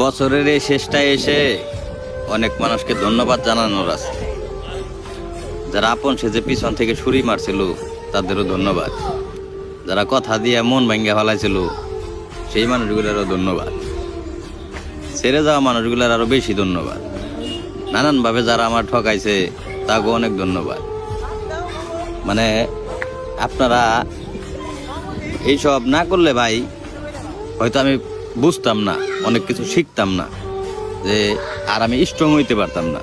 বছরের এই শেষটায় এসে অনেক মানুষকে ধন্যবাদ জানানোর আছে। যারা আপন সেজে পিছন থেকে ছুরি মারছিল তাদেরও ধন্যবাদ। যারা কথা দিয়ে মন ভেঙে ফেলাইছিল সেই মানুষগুলোরও ধন্যবাদ। ছেড়ে যাওয়া মানুষগুলোর আরো বেশি ধন্যবাদ। নানানভাবে যারা আমার ঠকাইছে তাকেও অনেক ধন্যবাদ। মানে আপনারা এইসব না করলে ভাই হয়তো আমি বুঝতাম না, অনেক কিছু শিখতাম না, যে আর আমি স্ট্রং হইতে পারতাম না।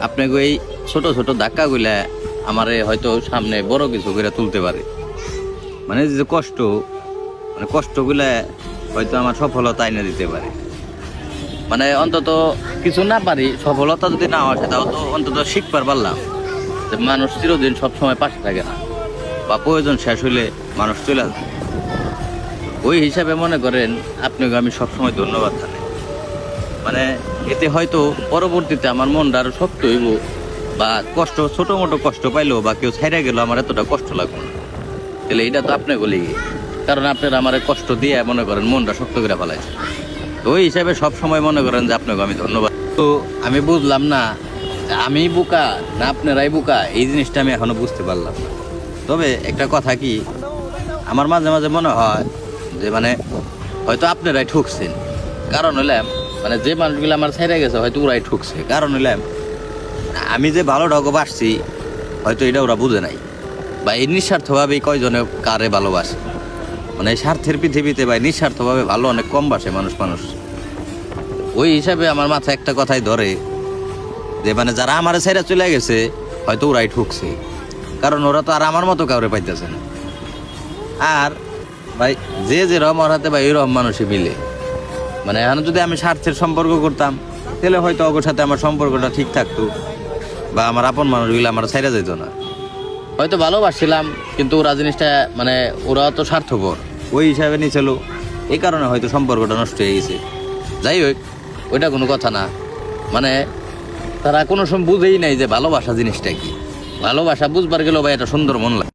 আপনাকে এই ছোট ছোট ধাক্কাগুলা আমারে হয়তো সামনে বড় কিছু করে তুলতে পারে। মানে যে কষ্ট, মানে কষ্টগুলা হয়তো আমার সফলতা এনে দিতে পারে। মানে অন্তত কিছু না পারি, সফলতা যদি না আসে তাও তো অন্তত শিখবার পারলাম যে মানুষ চিরদিন সবসময় পাশে থাকে না, বা প্রয়োজন শেষ হইলে মানুষ চলে যায়। ওই হিসাবে মনে করেন আপনাকে আমি সবসময় ধন্যবাদ জানাই। মানে এতে হয়তো পরবর্তীতে আমার মনটা আরো শক্ত হইব, বা কষ্ট ছোট মোটো কষ্ট পাইলো বা কেউ ছেড়ে গেল আমার এতটা কষ্ট লাগবে না। তাহলে এটা তো আপনি বলি, কারণ আপনারা আমার কষ্ট দিয়ে মনে করেন মনটা শক্ত করে ফেলাইছে। তো ওই হিসাবে সবসময় মনে করেন যে আপনাকে আমি ধন্যবাদ। তো আমি বুঝলাম না আমি বোকা না আপনারাই বোকা, এই জিনিসটা আমি এখনো বুঝতে পারলাম না। তবে একটা কথা কি, আমার মাঝে মাঝে মনে হয় যে মানে হয়তো আপনারাই ঠকছেন। কারণ হলাম মানে যে মানুষগুলো আমার ছেড়ে গেছে হয়তো ওরাই ঠকছে। কারণ হলাম আমি যে ভালো ঢোক বাসছি হয়তো এটা ওরা বুঝে নাই, বা এই নিঃস্বার্থভাবেই কয়জনে কারে ভালোবাসে। মানে স্বার্থের পৃথিবীতে বা নিঃস্বার্থভাবে ভালো অনেক কম বাসে মানুষ। ওই হিসাবে আমার মাথায় একটা কথাই ধরে যে মানে যারা আমার ছেড়ে চলে গেছে হয়তো ওরাই ঠকছে, কারণ ওরা তো আর আমার মতো কাউরে পাইতেছে না। আর ভাই যে যেরকম ওর হাতে ভাই ওইরকম মানুষই মিলে। মানে এখন যদি আমি স্বার্থের সম্পর্ক করতাম তাহলে হয়তো ওর সাথে আমার সম্পর্কটা ঠিক থাকতো, বা আমার আপন মানুষগুলো আমার ছেড়ে যেত না। হয়তো ভালোবাসছিলাম কিন্তু ওরা জিনিসটা মানে ওরা তো স্বার্থপর ওই হিসাবে নিয়েছিল, এই কারণে হয়তো সম্পর্কটা নষ্ট হয়ে গেছে। যাই হোক, ওইটা কোনো কথা না। মানে তারা কোনো সময় বুঝেই নাই যে ভালোবাসা জিনিসটা কি। ভালোবাসা বুঝবার গেলেও ভাই এটা সুন্দর মন লাগে।